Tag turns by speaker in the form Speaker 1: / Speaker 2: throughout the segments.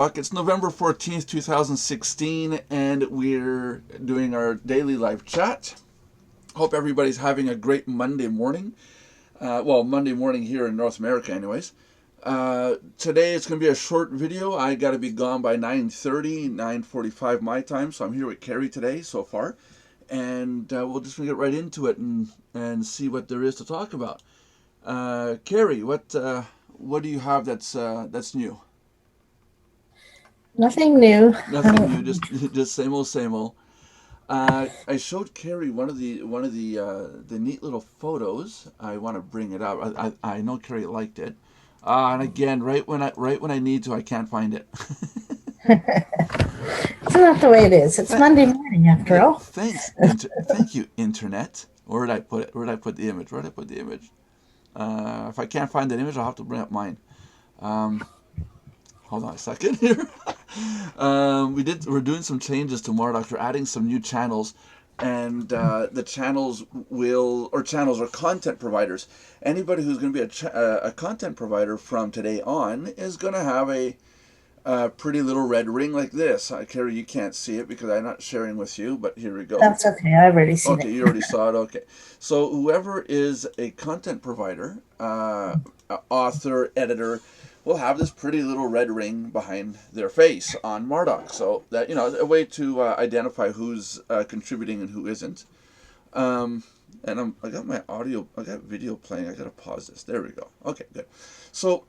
Speaker 1: It's November 14th, 2016, and we're doing our daily live chat. Hope everybody's having a great Monday morning. Monday morning here in North America, anyways. Today it's going to be a short video. I got to be gone by 9:30, 9:45 my time, so I'm here with Carrie today so far. And we'll just get right into it and see what there is to talk about. Carrie, what do you have that's new?
Speaker 2: Nothing new.
Speaker 1: Nothing new, just same old, same old. I showed Carrie one of the neat little photos. I want to bring it up. I know Carrie liked it. And again, right when I need to, I can't find it.
Speaker 2: It's not the way it is. It's
Speaker 1: Th-
Speaker 2: Monday morning after
Speaker 1: yeah,
Speaker 2: all.
Speaker 1: thank you, internet. Where did I put it? Where did I put the image? Where did I put the image? If I can't find that image, I'll have to bring up mine. Um, Hold on a second here. We're doing some changes to Mardox. We're adding some new channels, and the channels are content providers. Anybody who's going to be a content provider from today on is going to have a pretty little red ring like this. Carrie, you can't see it because I'm not sharing with you, but here we go.
Speaker 2: That's okay. I've already seen
Speaker 1: Okay,
Speaker 2: it.
Speaker 1: you already saw it. Okay, so whoever is a content provider, author, editor, will have this pretty little red ring behind their face on Mardox. So that a way to identify who's contributing and who isn't. I got my audio, I got video playing. I gotta pause this. There we go. Okay, good. So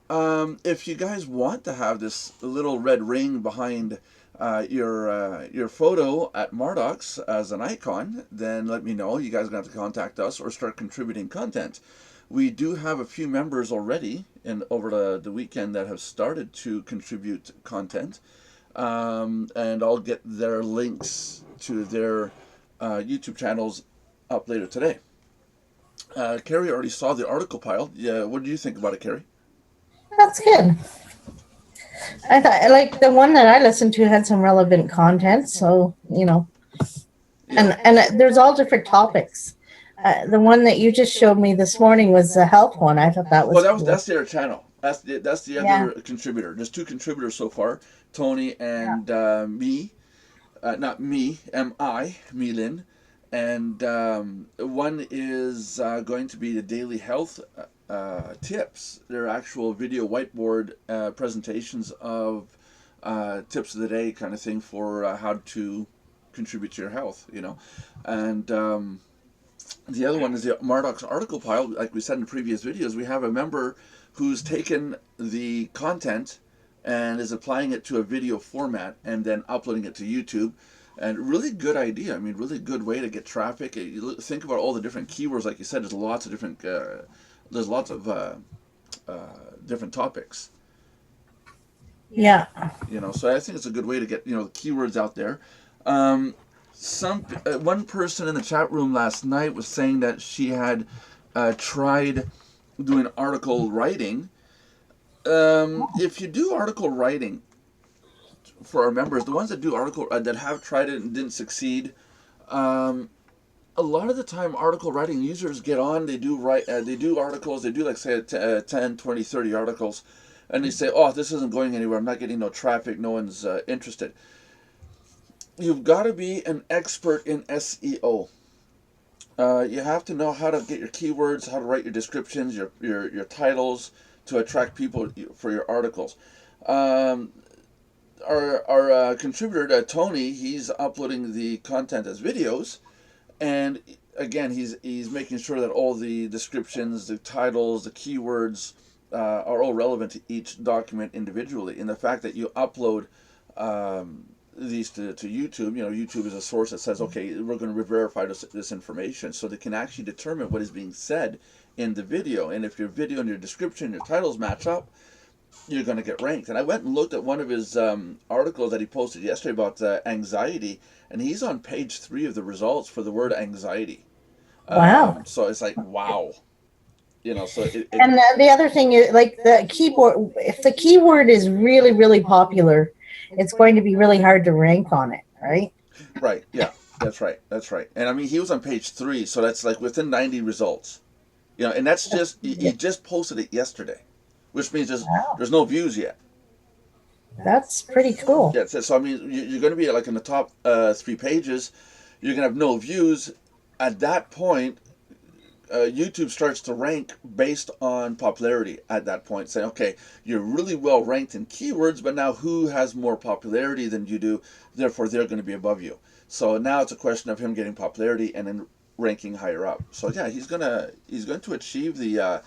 Speaker 1: if you guys want to have this little red ring behind your photo at Mardox as an icon, then let me know. You guys are gonna have to contact us or start contributing content. We do have a few members already over the weekend that have started to contribute content, and I'll get their links to their YouTube channels up later today. Carrie already saw the article pile. Yeah, what do you think about it, Carrie?
Speaker 2: That's good. I thought like the one that I listened to had some relevant content, so
Speaker 1: Yeah.
Speaker 2: and there's all different topics. The one that you just showed me this morning was the health one. I thought that
Speaker 1: Well,
Speaker 2: was cool.
Speaker 1: that's their channel. That's the
Speaker 2: Yeah,
Speaker 1: other contributor. There's two contributors so far, Tony
Speaker 2: yeah,
Speaker 1: and me. Not me, M-I, Milin. And one is going to be the daily health tips. They're actual video whiteboard presentations of tips of the day kind of thing for how to contribute to your health, And the other one is the Mardox article pile. Like we said in previous videos, we have a member who's taken the content and is applying it to a video format and then uploading it to YouTube. And really good idea. I mean, really good way to get traffic. You think about all the different keywords, like you said. There's lots of different. There's lots of different topics.
Speaker 2: yeah.
Speaker 1: So I think it's a good way to get the keywords out there. Um, one person in the chat room last night was saying that she had tried doing article writing. If you do article writing for our members, the ones that do article that have tried it and didn't succeed, um, a lot of the time article writing users get on. They do articles. They do like say 10, 20, 30 articles, and they say, "Oh, this isn't going anywhere. I'm not getting no traffic. No one's interested." You've got to be an expert in SEO. You have to know how to get your keywords, how to write your descriptions, your titles to attract people for your articles. Um, our contributor Tony, he's uploading the content as videos, and again he's making sure that all the descriptions, the titles, the keywords are all relevant to each document individually. And the fact that you upload these to YouTube, YouTube is a source that says, okay, we're going to verify this information, so they can actually determine what is being said in the video. And if your video and your description, your titles match up, you're going to get ranked. And I went and looked at one of his articles that he posted yesterday about anxiety, and he's on page 3 of the results for the word anxiety.
Speaker 2: Wow.
Speaker 1: So it's like, wow. So
Speaker 2: And the other thing is like the keyboard. If the keyword is really, really popular, it's going to be really hard to rank on it, right?
Speaker 1: right, yeah, that's right. And I mean, he was on page 3, so that's like within 90 results. And that's just he
Speaker 2: Yeah.
Speaker 1: just posted it yesterday, which means there's
Speaker 2: Wow.
Speaker 1: there's no views yet.
Speaker 2: That's pretty cool.
Speaker 1: Yeah, so I mean, you're going to be like in the top 3 pages. You're going to have no views. At that point, YouTube starts to rank based on popularity at that point, saying, okay, you're really well ranked in keywords, but now who has more popularity than you do? Therefore, they're going to be above you. So now it's a question of him getting popularity and then ranking higher up. So yeah, he's going to achieve the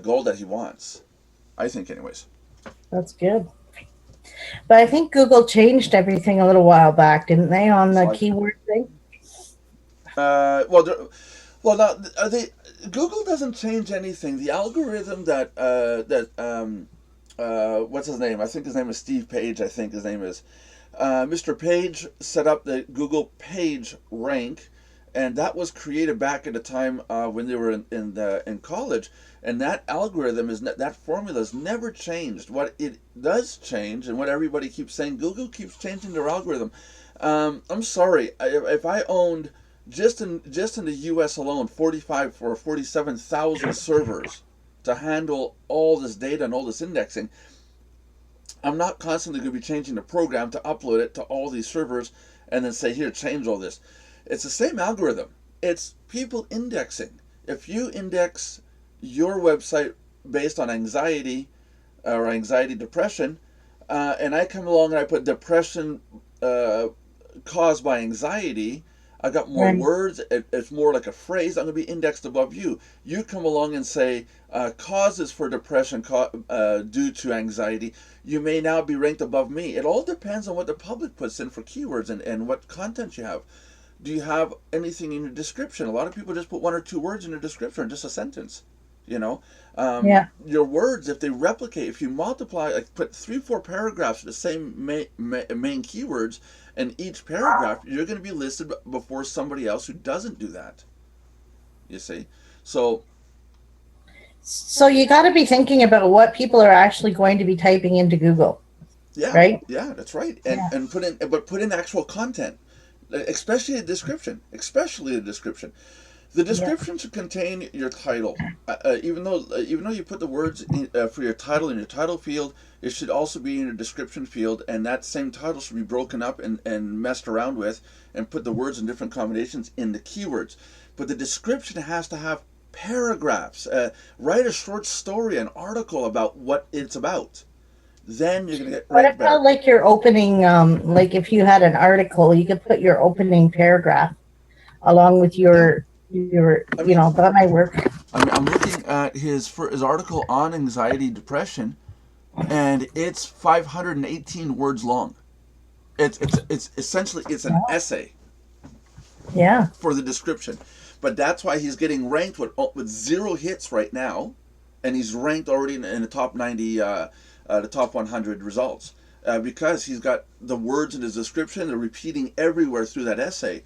Speaker 1: goal that he wants. I think, anyways.
Speaker 2: That's good. But I think Google changed everything a little while back, didn't they, on the
Speaker 1: Slide.
Speaker 2: keyword thing?
Speaker 1: Well, now they Google doesn't change anything. The algorithm that what's his name? I think his name is Steve Page. I think his name is Mr. Page set up the Google Page Rank, and that was created back at the time when they were in college. And that algorithm that formula has never changed. What it does change, and what everybody keeps saying, Google keeps changing their algorithm. I'm sorry, if I owned just in the U.S. alone 47,000 servers to handle all this data and all this indexing, I'm not constantly going to be changing the program to upload it to all these servers and then say, here, change all this. It's the same algorithm. It's people indexing. If you index your website based on anxiety or anxiety depression, and I come along and I put depression caused by anxiety, I got more
Speaker 2: Right.
Speaker 1: words. It's more like a phrase. I'm going to be indexed above you. You come along and say causes for depression due to anxiety. You may now be ranked above me. It all depends on what the public puts in for keywords and what content you have. Do you have anything in your description? A lot of people just put 1 or 2 words in their description, just a sentence. You know,
Speaker 2: Yeah.
Speaker 1: your words, if they replicate, if you multiply, like put 3, 4 paragraphs of the same main keywords in each paragraph, you're going to be listed before somebody else who doesn't do that. You see, so
Speaker 2: So you got to be thinking about what people are actually going to be typing into Google,
Speaker 1: yeah,
Speaker 2: right?
Speaker 1: yeah, that's right. And
Speaker 2: Yeah.
Speaker 1: put in actual content, especially a description, especially a description. The
Speaker 2: Yeah.
Speaker 1: description should contain your title. Even though you put the words for your title in your title field, it should also be in your description field, and that same title should be broken up and messed around with, and put the words in different combinations in the keywords. But the description has to have paragraphs. Write a short story, an article about what it's about. Then you're gonna get
Speaker 2: What
Speaker 1: ranked
Speaker 2: about
Speaker 1: better.
Speaker 2: like your opening, like if you had an article, you could put your opening paragraph along with
Speaker 1: Yeah,
Speaker 2: your,
Speaker 1: I mean,
Speaker 2: that might work.
Speaker 1: I'm looking at his article on anxiety depression, and it's 518 words long. It's essentially it's an essay
Speaker 2: Yeah.
Speaker 1: for the description, but that's why he's getting ranked with 0 hits right now, and he's ranked already in the top 90, the top 100 results, because he's got the words in his description. They're repeating everywhere through that essay,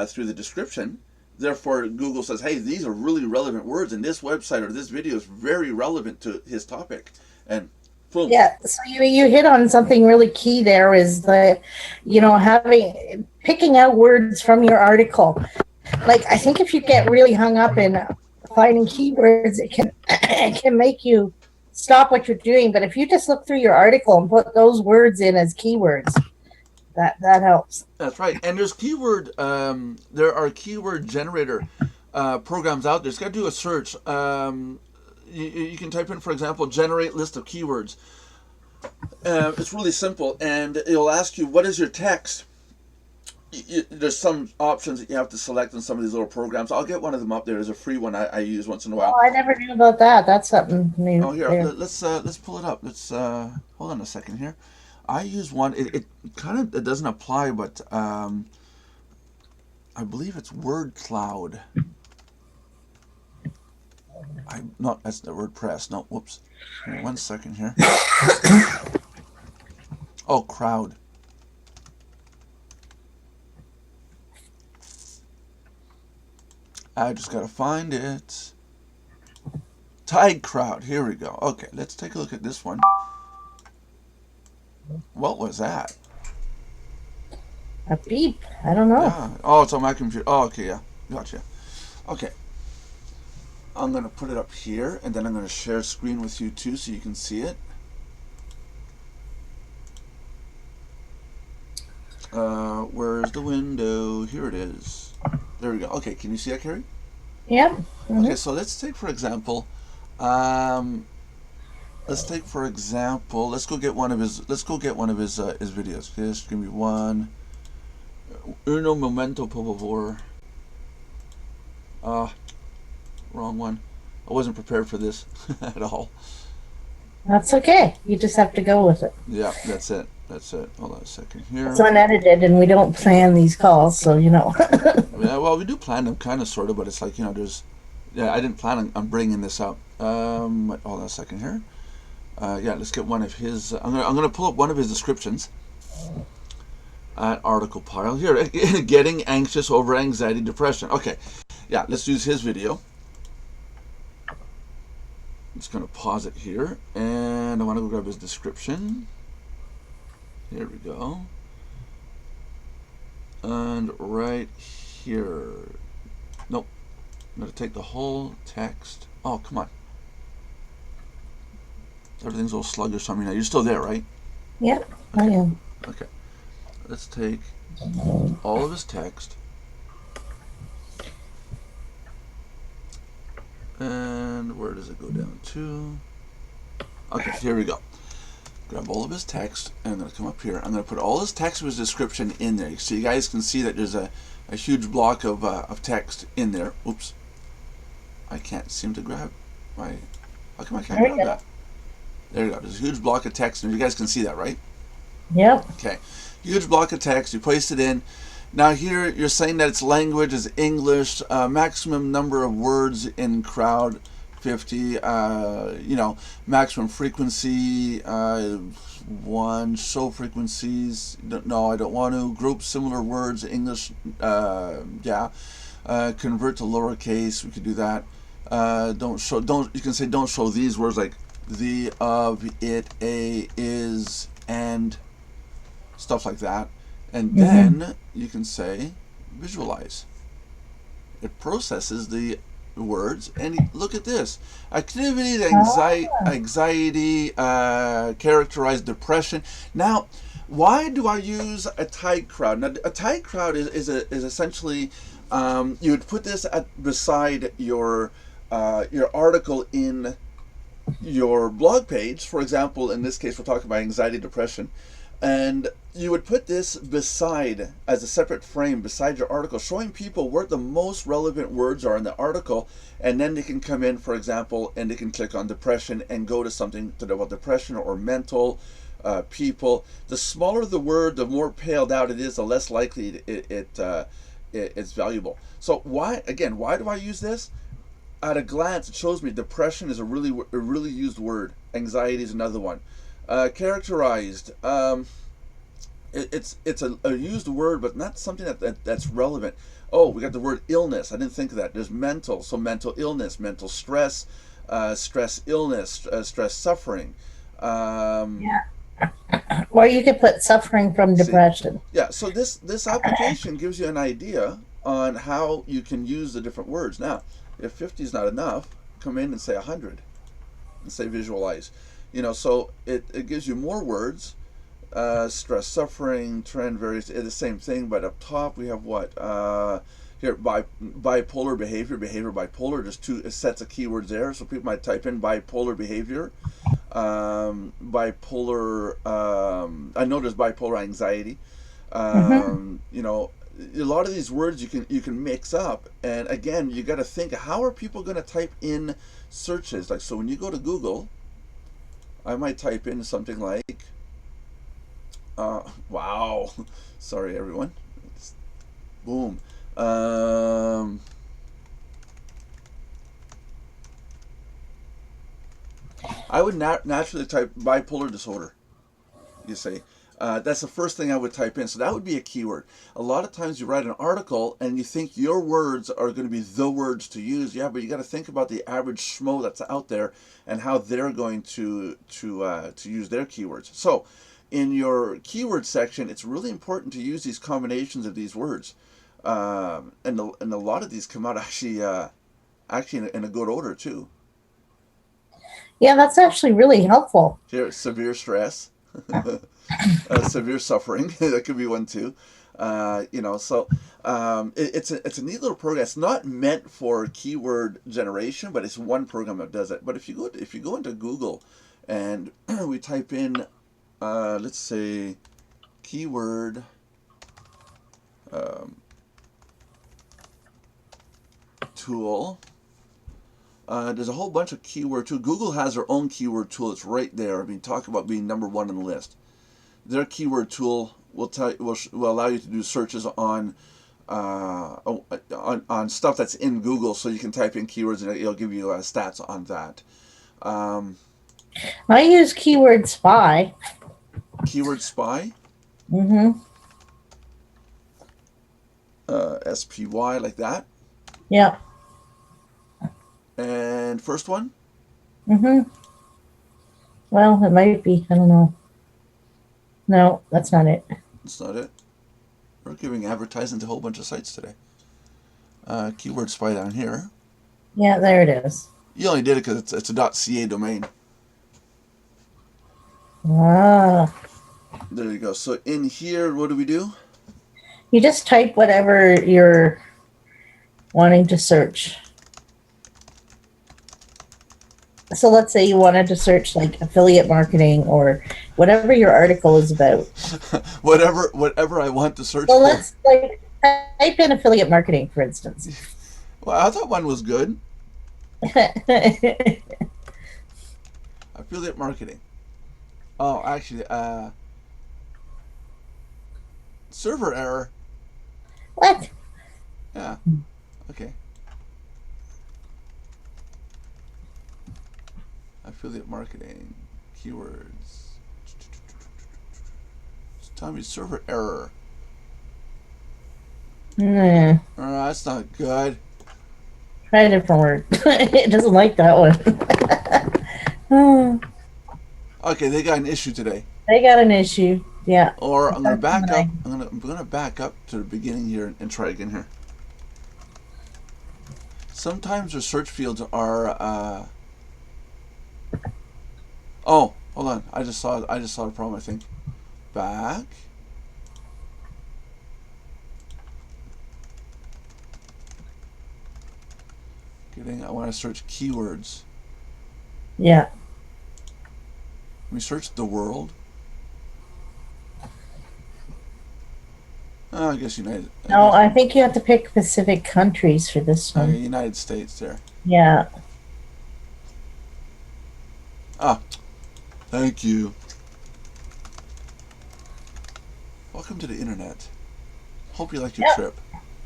Speaker 1: through the description. Therefore, Google says, "Hey, these are really relevant words, and this website or this video is very relevant to his topic," and boom.
Speaker 2: Yeah, so you hit on something really key there is the, having picking out words from your article. Like I think if you get really hung up in finding keywords, it can it can make you stop what you're doing. But if you just look through your article and put those words in as keywords, that helps.
Speaker 1: That's right. And there are keyword generator programs out there. Just got to do a search. You can type in, for example, generate list of keywords. It's really simple, and it'll ask you, what is your text? There's some options that you have to select in some of these little programs. I'll get one of them up there. There's a free one I use once in a
Speaker 2: Oh,
Speaker 1: while.
Speaker 2: I never knew about that. That's something
Speaker 1: Oh,
Speaker 2: new
Speaker 1: here,
Speaker 2: there.
Speaker 1: let's pull it up. Let's hold on a second here. I use one. It kind of it doesn't apply, but I believe it's Word Cloud. I not that's the WordPress. No, whoops. Here, 1 second here. Oh, Crowd. I just gotta find it. Tide Crowd. Here we go. Okay, let's take a look at this one. What was that?
Speaker 2: A beep. I don't know.
Speaker 1: Yeah. Oh, it's on my computer. Oh, okay, yeah. Gotcha. Okay. I'm gonna put it up here, and then I'm gonna share screen with you too, so you can see it. Where's the window? Here it is. There we go. Okay, can you see that, Carrie?
Speaker 2: Yep.
Speaker 1: Okay,
Speaker 2: Hmm.
Speaker 1: so let's take for example, um, let's go get one of his. Let's go get one of his videos. Okay, just give me one. Uno momento, por favor. Ah, wrong one. I wasn't prepared for this at all.
Speaker 2: That's okay. You just have to go with it.
Speaker 1: Yeah, that's it. That's it. Hold on a second
Speaker 2: It's
Speaker 1: here.
Speaker 2: unedited, and we don't plan these calls, so you know.
Speaker 1: Yeah, well, we do plan them, kind of, sort of, but it's like there's. Yeah, I didn't plan on bringing this up. Hold on a second here. Yeah, let's get one of his. I'm gonna pull up one of his descriptions. Article pile here. Getting anxious over anxiety, depression. Okay, yeah, let's use his video. I'm just gonna pause it here, and I want to go grab his description. Here we go. And right here. Nope. I'm gonna take the whole text. Oh, come on. Everything's all sluggish on me now. You're still there, right?
Speaker 2: Yep, I am.
Speaker 1: Okay. Let's take all of his text. And where does it go down to? Okay, here we go. Grab all of his text, and I'm going to come up here. I'm going to put all his text with his description in there. So you guys can see that there's a huge block of text in there. Oops. I can't seem to grab my... How come I can't grab that? There you go. There's a huge block of text, and you guys can see that, right?
Speaker 2: Yep.
Speaker 1: Okay. Huge block of text. You place it in. Now here you're saying that its language is English. Maximum number of words in crowd 50. Maximum frequency 1. Show frequencies. No, I don't want to. Group similar words English. Yeah. Convert to lowercase. We could do that. Don't show. Don't. You can say don't show these words like the, of, it, a, is, and stuff like that. And then you can say visualize. It processes the words, and look at this: activity, anxiety, characterize depression. Now, why do I use a tag crowd? Now, a tag crowd is essentially you would put this beside your article in your blog page. For example, in this case, we're talking about anxiety, depression. And you would put this beside, as a separate frame, beside your article, showing people where the most relevant words are in the article, and then they can come in, for example, and they can click on depression and go to something to do about depression or mental people. The smaller the word, the more paled out it is, the less likely it's valuable. So why do I use this? At a glance, it shows me depression is a really used word. Anxiety is another one. Characterized. It's a used word, but not something that's relevant. Oh, we got the word illness. I didn't think of that. There's mental, so mental illness, mental stress, stress illness, stress suffering.
Speaker 2: Yeah. Or you could put suffering from
Speaker 1: See,
Speaker 2: depression.
Speaker 1: yeah. So this application gives you an idea on how you can use the different words. Now, if 50 is not enough, come in and say 100, and say visualize. So it gives you more words. Stress, suffering, trend, various, the same thing, but up top we have what? Here, bipolar behavior, bipolar, there's two sets of keywords there, so people might type in bipolar behavior, bipolar, I know there's bipolar anxiety,
Speaker 2: Hmm.
Speaker 1: a lot of these words you can mix up, and again, you got to think, how are people going to type in searches? Like, so when you go to Google, I might type in something like, wow, sorry everyone, boom, I would naturally type bipolar disorder, you say. That's the first thing I would type in. So that would be a keyword. A lot of times you write an article and you think your words are going to be the words to use. Yeah, but you got to think about the average schmo that's out there and how they're going to use their keywords. So in your keyword section, it's really important to use these combinations of these words. And a lot of these come out actually in a good order too.
Speaker 2: Yeah, that's actually really helpful.
Speaker 1: Here, severe stress. severe suffering. That could be one too. So it's a neat little program. It's not meant for keyword generation, but it's one program that does it. But if you go into Google and we type in, let's say, keyword tool. There's a whole bunch of keyword tools. Google has their own keyword tool. It's right there. I mean, talk about being number one on the list. Their keyword tool will allow you to do searches on stuff that's in Google, so you can type in keywords and it'll give you stats on that.
Speaker 2: I use Keyword Spy.
Speaker 1: Keyword Spy.
Speaker 2: Mm-hmm.
Speaker 1: SPY, like that.
Speaker 2: Yeah.
Speaker 1: And first one?
Speaker 2: Mm-hmm. Well, it might be. I don't know. No, that's not it.
Speaker 1: That's not it. We're giving advertising to a whole bunch of sites today. Keyword Spy down here.
Speaker 2: Yeah, there it is.
Speaker 1: You only did it because it's a .ca domain.
Speaker 2: Ah.
Speaker 1: There you go. So in here, what do we do?
Speaker 2: You just type whatever you're wanting to search. So let's say you wanted to search like affiliate marketing or whatever your article is about.
Speaker 1: whatever I want to search
Speaker 2: So
Speaker 1: for.
Speaker 2: let's like type in affiliate marketing, for instance.
Speaker 1: Well, I thought one was good. Affiliate marketing. Oh, actually, server error.
Speaker 2: What?
Speaker 1: Yeah. Okay. Affiliate marketing. Keywords. It's telling me server error.
Speaker 2: Nah.
Speaker 1: Oh, that's not good.
Speaker 2: Try a different word. It doesn't like that one.
Speaker 1: Okay, they got an issue today.
Speaker 2: They got an issue. Yeah.
Speaker 1: Or I'm gonna back up. I'm gonna back up to the beginning here and try again here. Sometimes the search fields are. Oh, hold on. I just saw a problem. I think. Back. I want to search keywords.
Speaker 2: Yeah.
Speaker 1: We search the world. Oh, I guess United.
Speaker 2: No, I think you have to pick specific countries for this one.
Speaker 1: United States there.
Speaker 2: Yeah.
Speaker 1: Ah, thank you. Welcome to the internet. Hope you liked your trip.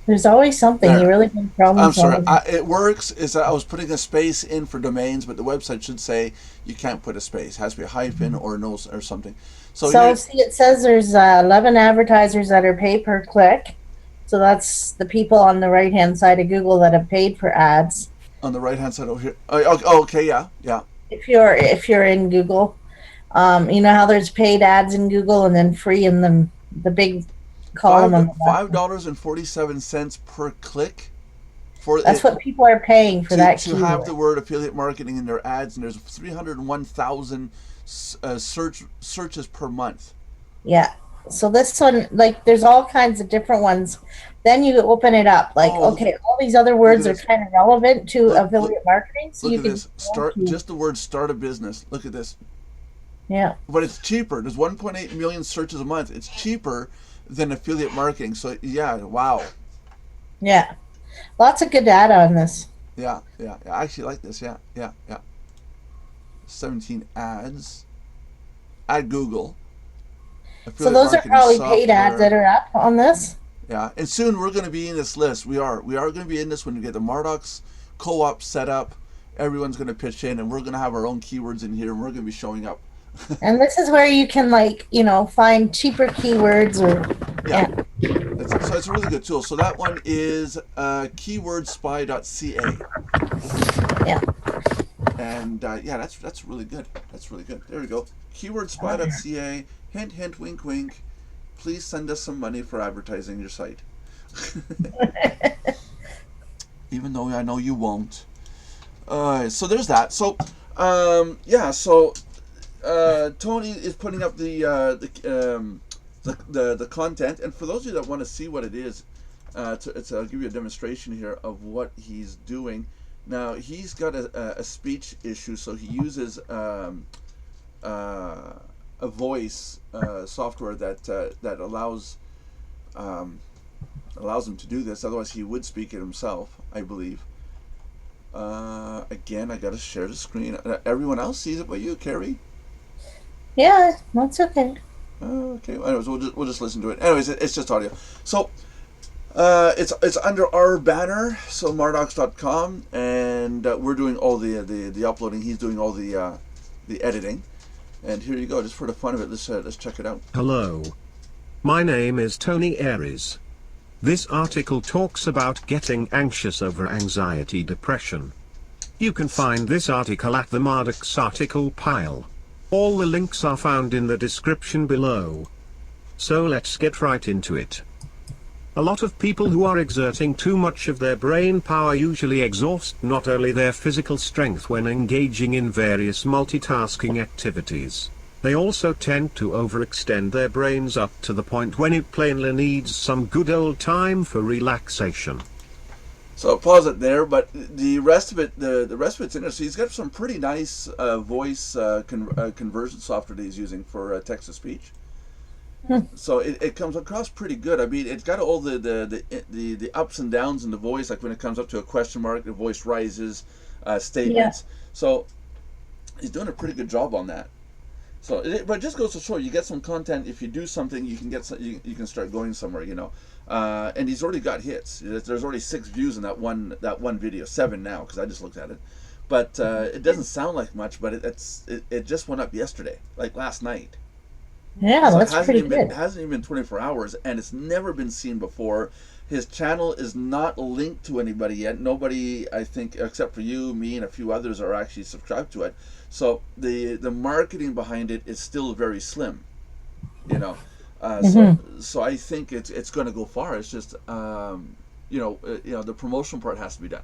Speaker 2: There's always something.
Speaker 1: There.
Speaker 2: You really have problems.
Speaker 1: I'm sorry. It works. Is that I was putting a space in for domains, but the website should say you can't put a space. It has to be a hyphen or no or something.
Speaker 2: So see, it says there's 11 advertisers that are pay per click. So that's the people on the right hand side of Google that have paid for ads.
Speaker 1: On the right hand side over here. Oh, okay, yeah.
Speaker 2: If you're in Google, you know how there's paid ads in Google and then free in the big column on the left.
Speaker 1: $5.47 per click.
Speaker 2: That's what people are paying for that
Speaker 1: to have the word affiliate marketing in their ads, and there's 301,000 searches per month.
Speaker 2: Yeah. So this one, like, there's all kinds of different ones. Then you open it up, like, okay, all these other words are kind of relevant to affiliate marketing. So
Speaker 1: look at this. Just the word "start a business." Look at this.
Speaker 2: Yeah.
Speaker 1: But it's cheaper. There's 1.8 million searches a month. It's cheaper than affiliate marketing. So yeah, wow.
Speaker 2: Yeah. Lots of good data on this.
Speaker 1: Yeah. I actually like this. Yeah. 17 ads. At Google.
Speaker 2: So those are probably paid ads that are up on this.
Speaker 1: Yeah, and soon we're going to be in this list. We are going to be in this when we get the Mardox co-op set up. Everyone's going to pitch in, and we're going to have our own keywords in here, and we're going to be showing up.
Speaker 2: And this is where you can, like, find cheaper keywords or
Speaker 1: So it's a really good tool. So that one is keywordspy.ca.
Speaker 2: Yeah.
Speaker 1: And that's really good. That's really good. There we go. Keywordspy.ca. Hint, hint, wink, wink. Please send us some money for advertising your site. Even though I know you won't. So there's that. So, so Tony is putting up the content, and for those of you that want to see what it is, I'll give you a demonstration here of what he's doing. Now he's got a speech issue, so he uses a voice software that allows him to do this. Otherwise, he would speak it himself, I believe. Again, I got to share the screen. Everyone else sees it, but you, Carrie.
Speaker 2: Yeah, that's okay.
Speaker 1: Okay. Anyways, we'll just listen to it. Anyways, it's just audio. So it's under our banner, so mardox.com, and we're doing all the uploading. He's doing all the editing. And here you go, just for the fun of it. Let's check it out.
Speaker 3: Hello. My name is Tony Aries. This article talks about getting anxious over anxiety depression. You can find this article at the Mardox article pile. All the links are found in the description below. So let's get right into it. A lot of people who are exerting too much of their brain power usually exhaust not only their physical strength when engaging in various multitasking activities, they also tend to overextend their brains up to the point when it plainly needs some good old time for relaxation.
Speaker 1: So I'll pause it there, but the rest of it, the rest of it's interesting. He's got some pretty nice voice conversion software that he's using for text to speech. So it comes across pretty good. I mean, it's got all the ups and downs in the voice. Like when it comes up to a question mark, the voice rises, statements. Yeah. So he's doing a pretty good job on that. So, but it just goes to show you get some content. If you do something, you can get you can start going somewhere. You know, and he's already got hits. There's already 6 views in that one video, 7 now because I just looked at it. But it doesn't sound like much, but it just went up yesterday, like last night.
Speaker 2: Yeah, so that's pretty good.
Speaker 1: It hasn't even been 24 hours, and it's never been seen before. His channel is not linked to anybody yet. Nobody, I think, except for you, me, and a few others are actually subscribed to it. So the marketing behind it is still very slim, you know. So I think it's going to go far. It's just the promotion part has to be done.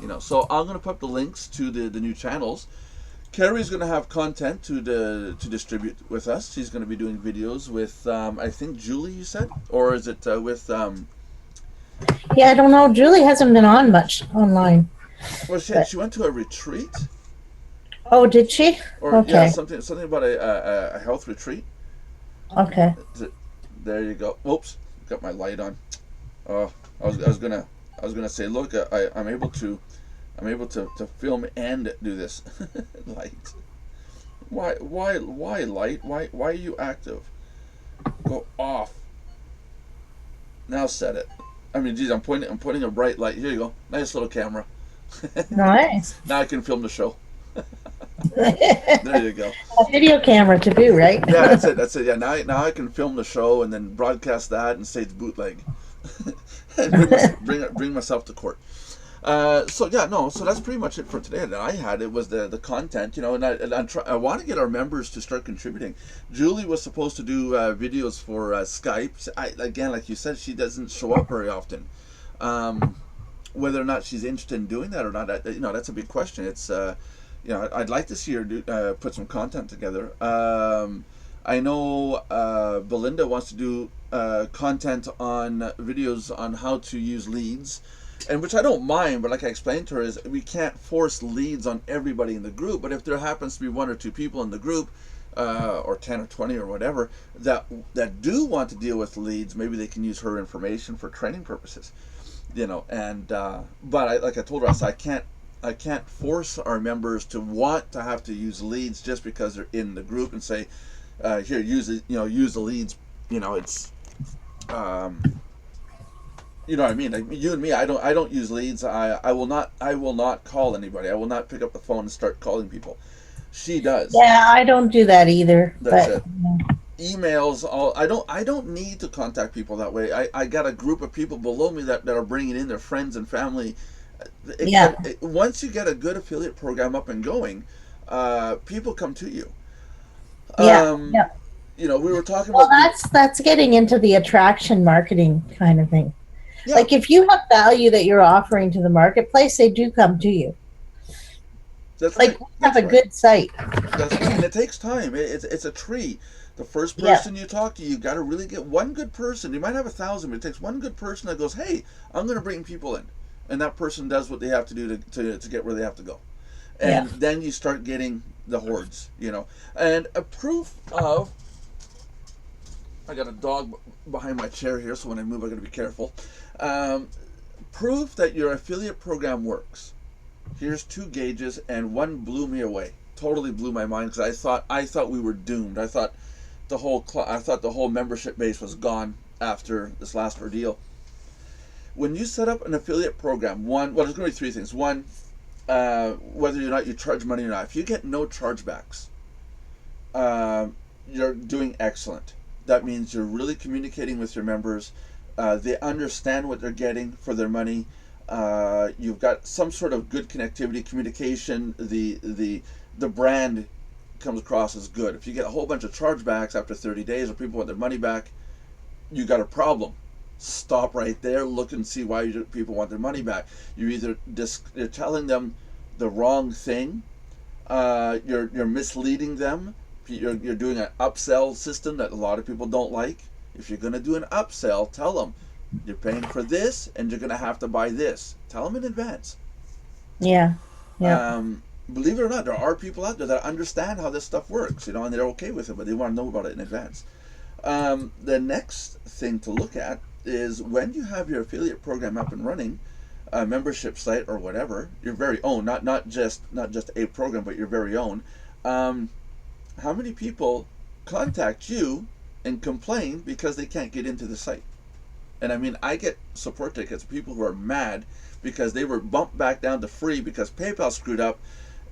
Speaker 1: You know, so I'm going to put up the links to the new channels. Carrie's going to have content to distribute with us. She's going to be doing videos with, I think, Julie, you said? Or is it with...
Speaker 2: Yeah, I don't know. Julie hasn't been on much online.
Speaker 1: Well, she went to a retreat.
Speaker 2: Oh, did she?
Speaker 1: Or, okay. Yeah, something about a health retreat.
Speaker 2: Okay.
Speaker 1: There you go. Oops, got my light on. I was gonna say, look, I'm able to film and do this. Light. Why light? Why are you active? Go off. Now set it. I mean, geez, I'm putting a bright light. Here you go. Nice little camera.
Speaker 2: Nice.
Speaker 1: Now I can film the show. There you go.
Speaker 2: A video camera to do, right?
Speaker 1: Yeah, that's it. Yeah, now I can film the show and then broadcast that and say it's bootleg. And bring myself to court. So that's pretty much it for today. That I had, it was the content, you know, and I want to get our members to start contributing. Julie was supposed to do videos for Skype. Again, like you said, she doesn't show up very often. Whether or not she's interested in doing that or not, that's a big question. It's I'd like to see her put some content together. I know Belinda wants to do content on videos on how to use leads. And which I don't mind, but like I explained to her, is we can't force leads on everybody in the group. But if there happens to be 1 or 2 people in the group, or 10 or 20 or whatever, that do want to deal with leads, maybe they can use her information for training purposes, you know. And but like I told her, I can't force our members to want to have to use leads just because they're in the group and say, here, use the leads. You know, it's. You know what I mean? Like you and me, I don't use leads. I will not call anybody. I will not pick up the phone and start calling people. She does.
Speaker 2: Yeah, I don't do that either.
Speaker 1: That's it. Emails. I don't need to contact people that way. I got a group of people below me that are bringing in their friends and family. Once you get a good affiliate program up and going, people come to you.
Speaker 2: Yeah.
Speaker 1: You know, we were talking about.
Speaker 2: Well, that's getting into the attraction marketing kind of thing. Yeah. Like if you have value that you're offering to the marketplace, they do come to you.
Speaker 1: That's
Speaker 2: Like,
Speaker 1: right.
Speaker 2: we have
Speaker 1: That's
Speaker 2: a
Speaker 1: right.
Speaker 2: good site.
Speaker 1: That's right. And it takes time. It's a tree. The first
Speaker 2: Yeah.
Speaker 1: person you talk to, you got to really get one good person. You might have 1,000, but it takes one good person that goes, "Hey, I'm going to bring people in," and that person does what they have to do to get where they have to go.
Speaker 2: Yeah.
Speaker 1: And then you start getting the hordes, And a proof of, I got a dog behind my chair here, so when I move, I got to be careful. Um, Proof that your affiliate program works. Here's two gauges, and one blew me away. Totally blew my mind because I thought we were doomed. I thought the whole membership base was gone after this last ordeal. When you set up an affiliate program, there's going to be three things. One, whether or not you charge money or not. If you get no chargebacks, you're doing excellent. That means you're really communicating with your members. They understand what they're getting for their money. You've got some sort of good connectivity, communication. The brand comes across as good. If you get a whole bunch of chargebacks after 30 days, or people want their money back, you got a problem. Stop right there. Look and see why people want their money back. You're telling them the wrong thing. You're misleading them. You're doing an upsell system that a lot of people don't like. If you're going to do an upsell, tell them you're paying for this and you're going to have to buy this. Tell them in advance.
Speaker 2: Yeah. Yeah.
Speaker 1: Believe it or not, there are people out there that understand how this stuff works, and they're okay with it, but they want to know about it in advance. The next thing to look at is when you have your affiliate program up and running, a membership site or whatever, your very own, not just a program, but your very own. How many people contact you and complain because they can't get into the site? And I mean, I get support tickets, people who are mad because they were bumped back down to free because PayPal screwed up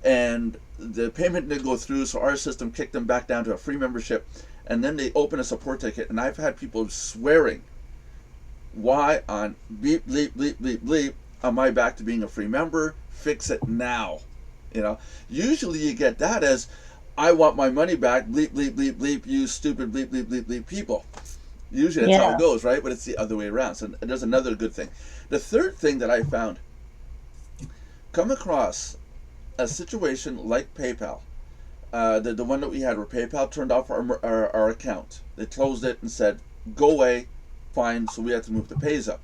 Speaker 1: and the payment didn't go through, so our system kicked them back down to a free membership. And then they open a support ticket, and I've had people swearing, "Why on bleep, bleep, bleep, bleep, bleep am I back to being a free member? Fix it now." Usually you get that as, "I want my money back, bleep, bleep, bleep, bleep, you stupid bleep, bleep, bleep, bleep people." Usually that's how
Speaker 2: Yeah.
Speaker 1: it goes, right? But it's the other way around. So there's another good thing. The third thing that I found, come across a situation like PayPal, the one that we had where PayPal turned off our account. They closed it and said, "Go away." Fine. So we had to move to Payza.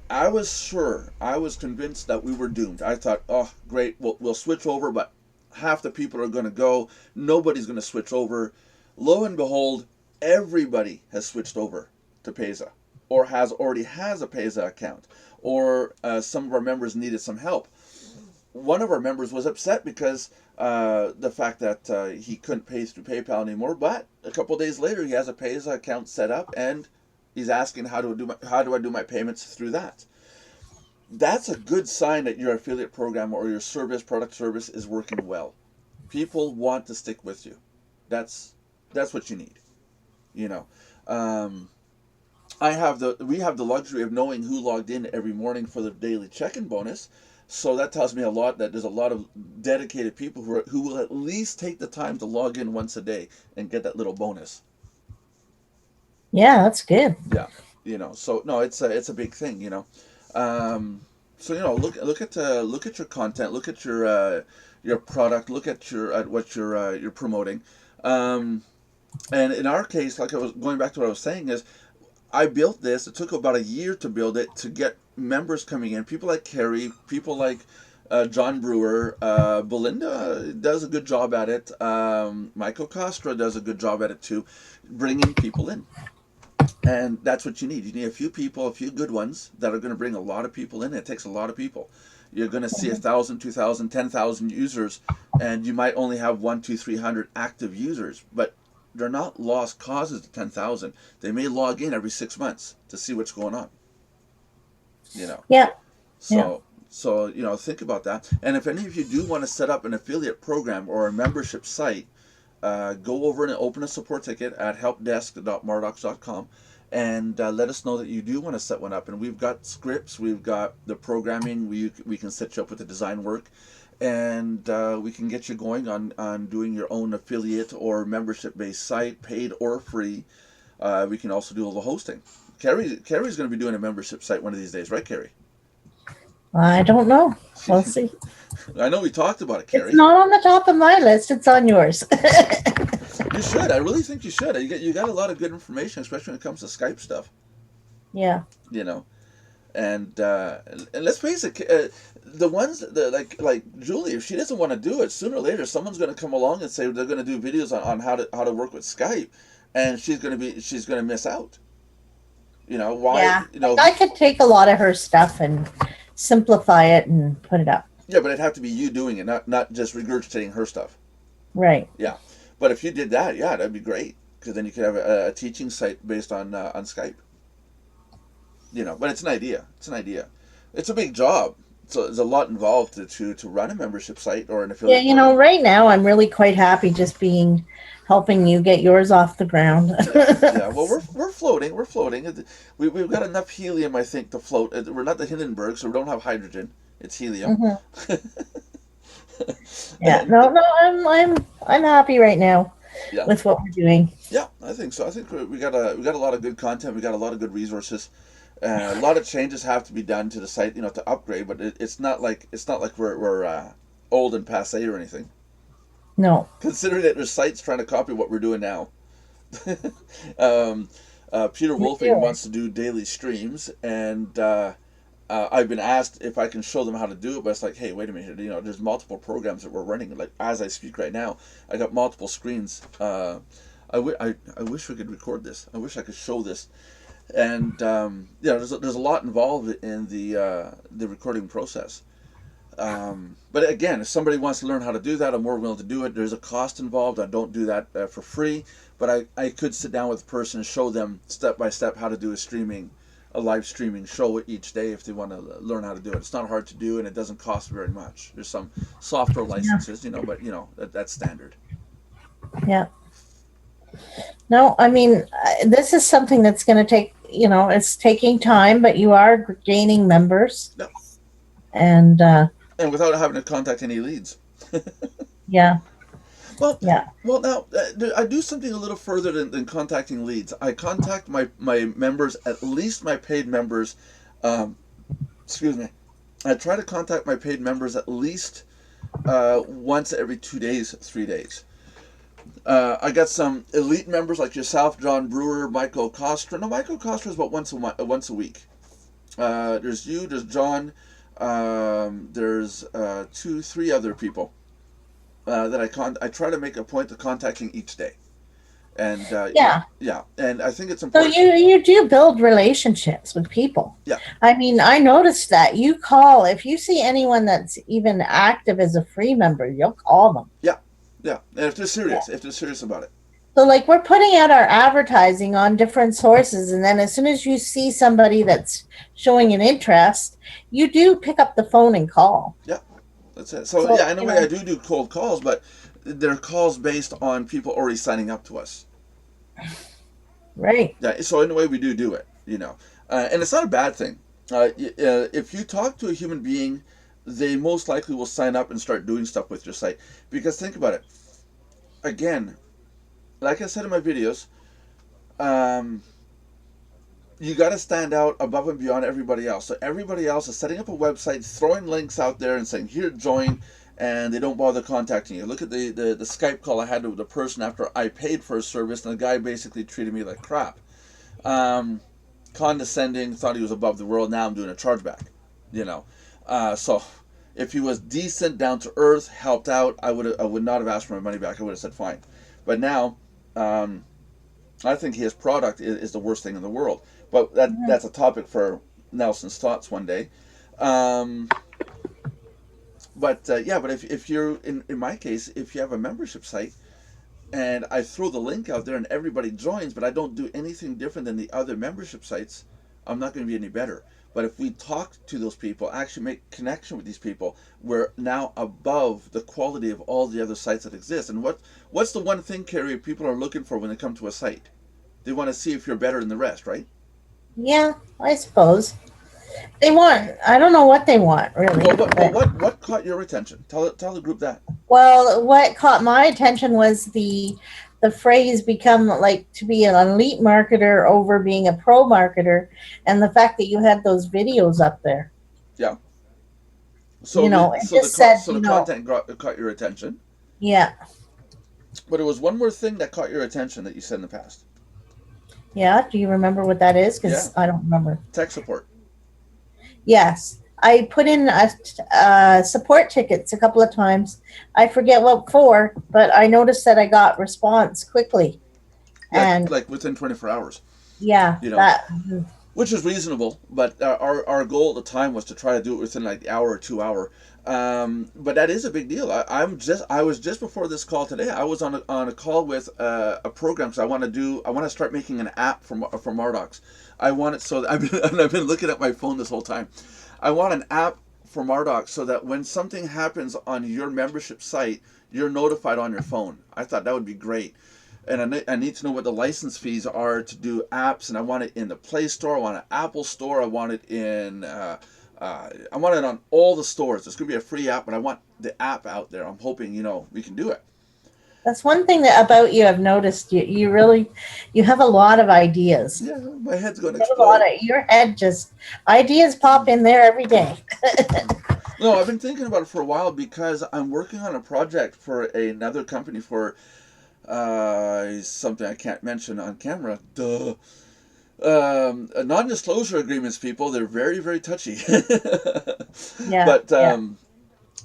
Speaker 1: I was convinced that we were doomed. I thought, "Oh, great, we'll switch over," but half the people are going to go. Nobody's going to switch over. Lo and behold, everybody has switched over to Payza, or already has a Payza account, or some of our members needed some help. One of our members was upset because the fact that he couldn't pay through PayPal anymore, but a couple of days later he has a Payza account set up and he's asking, how do I do my payments through that? That's a good sign that your affiliate program or your product service is working well. People want to stick with you. That's what you need. You know, um, we have the luxury of knowing who logged in every morning for the daily check-in bonus. So that tells me a lot that there's a lot of dedicated people who will at least take the time to log in once a day and get that little bonus.
Speaker 2: Yeah, that's good.
Speaker 1: Yeah, So no, it's a big thing. Um, so look at your content, look at your product, look at what you're promoting. Um, and in our case, like I was going back to what I was saying is, I built this. It took about a year to build it to get members coming in. People like Carrie, people like John Brewer, Belinda does a good job at it. Michael Costra does a good job at it too, bringing people in. And that's what you need. You need a few people, a few good ones that are going to bring a lot of people in. It takes a lot of people. You're going to see 1,000, 2,000, 10,000 users, and you might only have 1, 2, 300 active users, but they're not lost causes to 10,000. They may log in every 6 months to see what's going on. You know,
Speaker 2: Yeah. Yeah.
Speaker 1: so think about that. And if any of you do want to set up an affiliate program or a membership site, go over and open a support ticket at helpdesk.mardox.com and let us know that you do want to set one up. And we've got scripts, we've got the programming, we can set you up with the design work, and we can get you going on doing your own affiliate or membership based site, paid or free. We can also do all the hosting. Carrie's going to be doing a membership site one of these days, right, Carrie?
Speaker 2: I don't know. We'll see.
Speaker 1: I know we talked about it,
Speaker 2: It's
Speaker 1: Carrie.
Speaker 2: not on the top of my list. It's on yours.
Speaker 1: You should. I really think you should. You got a lot of good information, especially when it comes to Skype stuff.
Speaker 2: Yeah.
Speaker 1: You know, and let's face it, the ones that like Julie, if she doesn't want to do it, sooner or later someone's going to come along and say they're going to do videos on how to work with Skype, and she's going to miss out. You know why?
Speaker 2: Yeah.
Speaker 1: You
Speaker 2: Like
Speaker 1: know,
Speaker 2: I could take a lot of her stuff and simplify it and put it up.
Speaker 1: yeah, but it'd have to be you doing it, not just regurgitating her stuff.
Speaker 2: Right.
Speaker 1: Yeah, but if you did that, yeah, that'd be great because then you could have a teaching site based on Skype. You know, but it's an idea. It's an idea. It's a big job. So there's a lot involved to run a membership site or an
Speaker 2: Yeah,
Speaker 1: affiliate program.
Speaker 2: right now I'm really quite happy just being helping you get yours off the ground.
Speaker 1: Yeah, yeah. Well, we're floating. We're floating. We've got enough helium, I think, to float. We're not the Hindenburg, so we don't have hydrogen. It's helium.
Speaker 2: Mhm. Yeah. No, I'm happy right now
Speaker 1: Yeah,
Speaker 2: with what we're doing.
Speaker 1: yeah. I think so. I think we got a lot of good content. We got a lot of good resources. A lot of changes have to be done to the site, to upgrade. But it's not like we're old and passe or anything.
Speaker 2: No.
Speaker 1: Considering that there's sites trying to copy what we're doing now. um, Peter Wolfing
Speaker 2: Really?
Speaker 1: wants to do daily streams, and I've been asked if I can show them how to do it, but it's like, hey, wait a minute, there's multiple programs that we're running. Like as I speak right now, I got multiple screens. I wish we could record this. I wish I could show this. And there's a lot involved in the recording process. But again, if somebody wants to learn how to do that, I'm more willing to do it. There's a cost involved. I don't do that for free, but I could sit down with a person and show them step by step how to do a live streaming show each day if they want to learn how to do it. It's not hard to do, and it doesn't cost very much. There's some software
Speaker 2: Yeah.
Speaker 1: licenses, but that's standard.
Speaker 2: Yeah. No, I mean, this is something that's going to take, it's taking time, but you are gaining members.
Speaker 1: Yep.
Speaker 2: And
Speaker 1: And without having to contact any leads.
Speaker 2: yeah,
Speaker 1: Well,
Speaker 2: yeah.
Speaker 1: well, now I do something a little further than contacting leads. I contact my members, at least my paid members. Um, excuse me. I try to contact my paid members at least once every 2 days, 3 days. I got some elite members like yourself, John Brewer, Michael Costra. No, Michael Costra is about once a week. There's you, there's John. There's 3 other people that I try to make a point of contacting each day, and
Speaker 2: Yeah.
Speaker 1: yeah, and I think it's
Speaker 2: So
Speaker 1: important.
Speaker 2: you do build relationships with people.
Speaker 1: Yeah,
Speaker 2: I mean, I noticed that you call if you see anyone that's even active as a free member, you'll call them.
Speaker 1: yeah, yeah. And if they're serious about it,
Speaker 2: So like we're putting out our advertising on different sources, and then as soon as you see somebody that's showing an interest, you do pick up the phone and call.
Speaker 1: yeah, that's it. So
Speaker 2: So
Speaker 1: yeah, in a way, I do cold calls, but they're calls based on people already signing up to us.
Speaker 2: right.
Speaker 1: Yeah, so in a way, we do it, and it's not a bad thing. If you talk to a human being, they most likely will sign up and start doing stuff with your site. Because think about it. Again, like I said in my videos, um, you got to stand out above and beyond everybody else. So everybody else is setting up a website, throwing links out there, and saying, "Here, join," and they don't bother contacting you. Look at the Skype call I had with the person after I paid for a service, and the guy basically treated me like crap. Condescending, thought he was above the world. Now I'm doing a chargeback. So if he was decent, down to earth, helped out, I would not have asked for my money back. I would have said fine. But now, I think his product is the worst thing in the world. But that's a topic for Nelson's Thoughts one day. But if you're in my case, if you have a membership site and I throw the link out there and everybody joins, but I don't do anything different than the other membership sites, I'm not going to be any better. But if we talk to those people, actually make connection with these people, we're now above the quality of all the other sites that exist. And what's the one thing, Carrie, people are looking for when they come to a site? They want to see if you're better than the rest, right?
Speaker 2: Yeah, I suppose. I don't know what they want really.
Speaker 1: Well,
Speaker 2: but-
Speaker 1: what caught your attention? Tell the group that.
Speaker 2: Well, what caught my attention was the phrase become like to be an elite marketer over being a pro marketer, and the fact that you had those videos up there.
Speaker 1: Yeah. So
Speaker 2: and just said,
Speaker 1: so the content caught your attention.
Speaker 2: yeah,
Speaker 1: But it was one more thing that caught your attention that you said in the past.
Speaker 2: yeah. Do you remember what that is?
Speaker 1: Yeah,
Speaker 2: Because I don't remember.
Speaker 1: tech support.
Speaker 2: Yes, I put in support tickets a couple of times. I forget what for, but I noticed that I got response quickly,
Speaker 1: Yeah,
Speaker 2: and
Speaker 1: like within 24 hours.
Speaker 2: yeah,
Speaker 1: You know,
Speaker 2: that
Speaker 1: which is reasonable. But our goal at the time was to try to do it within like the hour or 2 hour. But that is a big deal. I was just before this call today. I was on a call with a program because I want to start making an app for Mardox. I want it so that I've been looking at my phone this whole time. I want an app for Mardox so that when something happens on your membership site, you're notified on your phone. I thought that would be great. And I need to know what the license fees are to do apps, and I want it in the Play Store, I want it Apple Store, I want it in, I want it on all the stores. It's going to be a free app, but I want the app out there. I'm hoping, we can do it.
Speaker 2: that's one thing that about you I've noticed. You really you have a lot of ideas.
Speaker 1: Yeah, my head's going to
Speaker 2: You have a lot
Speaker 1: explode.
Speaker 2: of your head just ideas pop in there every day.
Speaker 1: No, I've been thinking about it for a while because I'm working on a project for another company for something I can't mention on camera. Duh. Non-disclosure agreements, people, they're very, very touchy.
Speaker 2: Yeah,
Speaker 1: But
Speaker 2: yeah.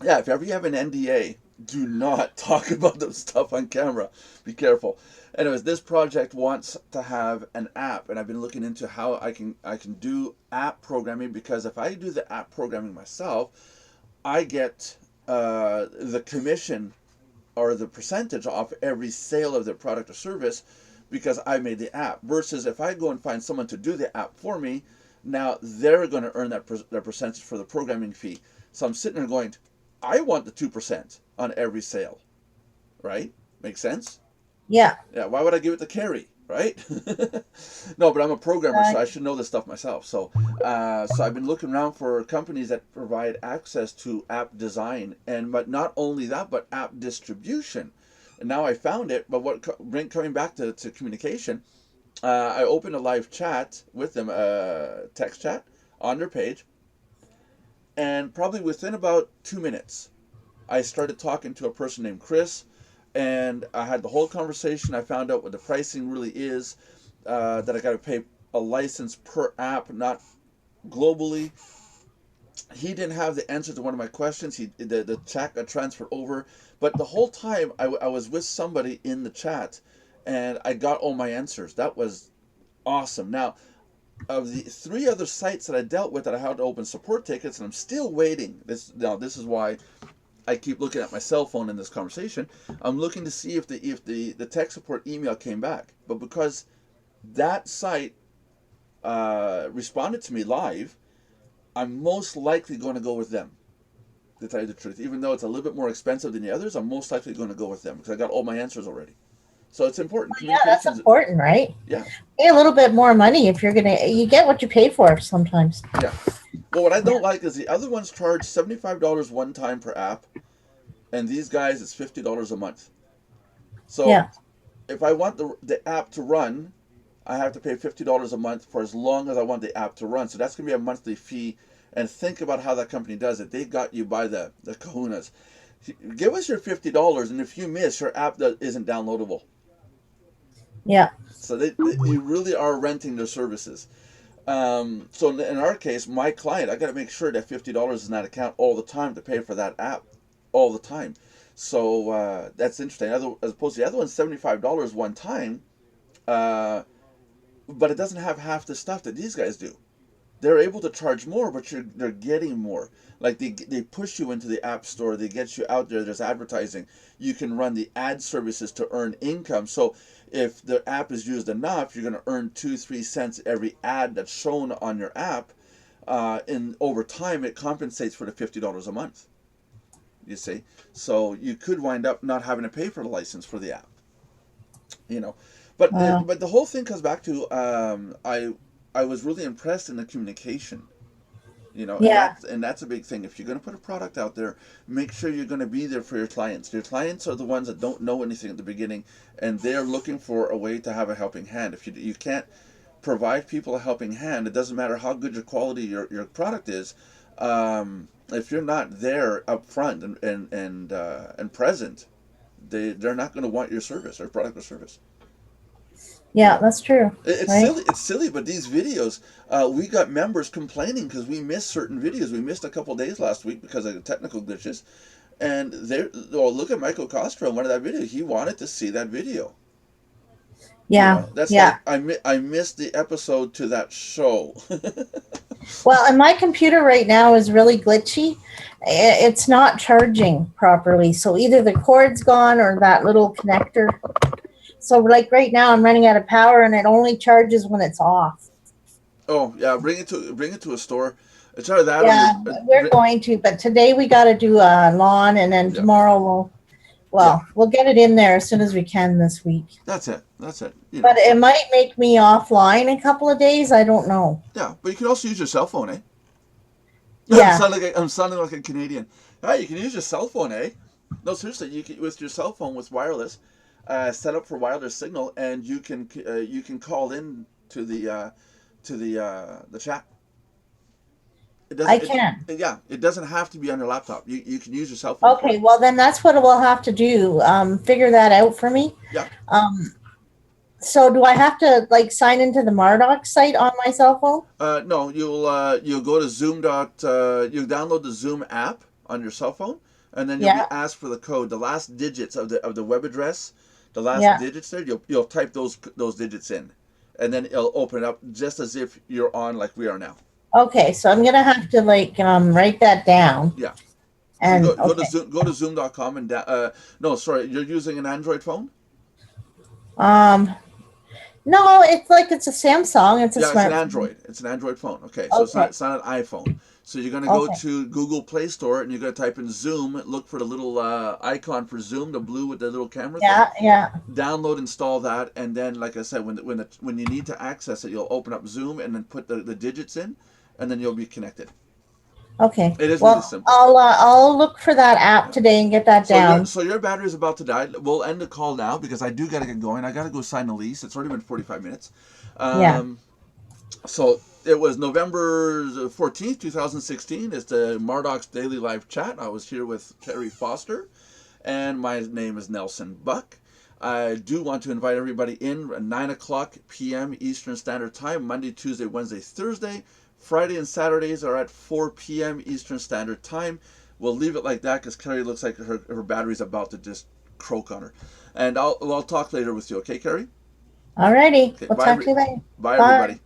Speaker 1: yeah, if ever you have an NDA, do not talk about the stuff on camera. Be careful. Anyways, this project wants to have an app, and I've been looking into how I can do app programming, because if I do the app programming myself, I get the commission or the percentage off every sale of their product or service because I made the app. Versus if I go and find someone to do the app for me, now they're going to earn that percentage for the programming fee. So I'm sitting there going, I want the 2% on every sale, right? Makes sense?
Speaker 2: Yeah.
Speaker 1: Yeah, why would I give it to Carrie, right? No, but I'm a programmer, so
Speaker 2: Uh,
Speaker 1: I should know this stuff myself. So I've been looking around for companies that provide access to app design, but not only that, but app distribution. And now I found it. But coming back to communication, I opened a live chat with them, text chat on their page, and probably within about 2 minutes, I started talking to a person named Chris, and I had the whole conversation. I found out what the pricing really is, that I got to pay a license per app, not globally. He didn't have the answer to one of my questions. The chat got transferred over, but the whole time I was with somebody in the chat, and I got all my answers. That was awesome. Now, of the three other sites that I dealt with that I had to open support tickets, and I'm still waiting. This is why I keep looking at my cell phone in this conversation. I'm looking to see if the tech support email came back, but because that site responded to me live, I'm most likely going to go with them. To tell you the truth, even though it's a little bit more expensive than the others, I'm most likely going to go with them because I got all my answers already. So it's important.
Speaker 2: yeah, that's
Speaker 1: Communications,
Speaker 2: important, right?
Speaker 1: yeah,
Speaker 2: Pay a little bit more money if you get what you pay for sometimes.
Speaker 1: yeah. Well, what I don't like is the other ones charge $75 one time per app, and these guys it's $50 a month. So
Speaker 2: Yeah.
Speaker 1: if I want the app to run, I have to pay $50 a month for as long as I want the app to run. So that's going to be a monthly fee. And think about how that company does it. They got you by the kahunas. Give us your $50, and if you miss, your app isn't downloadable.
Speaker 2: Yeah.
Speaker 1: So you really are renting their services. So in our case, my client, I got to make sure that $50 is in that account all the time to pay for that app all the time. So that's interesting. As opposed to the other one, $75 one time, but it doesn't have half the stuff that these guys do. They're able to charge more, but they're getting more. Like they push you into the app store, they get you out there. There's advertising. You can run the ad services to earn income. So if the app is used enough, you're going to earn 2-3 cents every ad that's shown on your app. And over time, it compensates for the $50 a month. You see, so you could wind up not having to pay for the license for the app. You know,
Speaker 2: Wow.
Speaker 1: but the whole thing comes back to I was really impressed in the communication. And
Speaker 2: Yeah.
Speaker 1: that's a big thing. If you're going to put a product out there, make sure you're going to be there for your clients. Your clients are the ones that don't know anything at the beginning, and they're looking for a way to have a helping hand. If you can't provide people a helping hand, it doesn't matter how good your quality your product is. if you're not there up front and present, they're not going to want your service or product or service.
Speaker 2: Yeah, that's true.
Speaker 1: It's
Speaker 2: Right?
Speaker 1: silly. It's silly, but these videos, we got members complaining because we missed certain videos. We missed a couple days last week because of technical glitches, and well, look at Michael Costro in one of that video. He wanted to see that video.
Speaker 2: Yeah.
Speaker 1: That's
Speaker 2: Yeah.
Speaker 1: like I missed the episode to that show.
Speaker 2: Well, and my computer right now is really glitchy. It's not charging properly. So either the cord's gone or that little connector. So like right now I'm running out of power and it only charges when it's off.
Speaker 1: Oh yeah, bring it to a store. It's either that or
Speaker 2: Yeah, we're going to, but today we got to do a lawn and then
Speaker 1: yeah.
Speaker 2: tomorrow we'll get it in there as soon as we can this week.
Speaker 1: That's it. That's it.
Speaker 2: But it might make me offline a couple of days. I don't know.
Speaker 1: Yeah, but you can also use your cell phone, eh?
Speaker 2: Yeah.
Speaker 1: I'm sounding like a Canadian. Yeah, you can use your cell phone, eh? No, seriously, you can with your cell phone with wireless, set up for wireless signal, and you can call in to the chat.
Speaker 2: I can.
Speaker 1: It doesn't have to be on your laptop. You can use your cell phone.
Speaker 2: Okay, well then that's what we'll have to do. Figure that out for me.
Speaker 1: Yeah.
Speaker 2: So do I have to like sign into the Mardox site on my cell phone?
Speaker 1: No, you'll go to Zoom. You download the Zoom app on your cell phone, and then you'll be asked for the code, the last digits of the web address, the last digits there. You'll type those digits in, and then it'll open it up just as if you're on like we are now.
Speaker 2: Okay, so I'm gonna have to like write that down.
Speaker 1: Yeah.
Speaker 2: And
Speaker 1: so go to Zoom.com and no, sorry, you're using an Android phone.
Speaker 2: No, it's a Samsung. It's
Speaker 1: it's an Android. It's an Android phone. Okay, so it's not an iPhone. So you're gonna go to Google Play Store and you're gonna type in Zoom. Look for the little icon for Zoom, the blue with the little camera.
Speaker 2: Yeah.
Speaker 1: Download, install that, and then, like I said, when you need to access it, you'll open up Zoom and then put the digits in, and then you'll be connected.
Speaker 2: Okay.
Speaker 1: It is really simple.
Speaker 2: I'll look for that app today and get that down.
Speaker 1: So your battery is about to die. We'll end the call now because I do got to get going. I got to go sign the lease. It's already been 45 minutes. So it was November 14th, 2016. It's the Mardox Daily Live Chat. I was here with Terry Foster, and my name is Nelson Buck. I do want to invite everybody in at 9 o'clock p.m. Eastern Standard Time, Monday, Tuesday, Wednesday, Thursday. Friday and Saturdays are at 4 p.m. Eastern Standard Time. We'll leave it like that because Carrie looks like her battery's about to just croak on her. And I'll talk later with you, okay, Carrie?
Speaker 2: Alrighty.
Speaker 1: Okay,
Speaker 2: We'll talk to you later.
Speaker 1: Bye, everybody.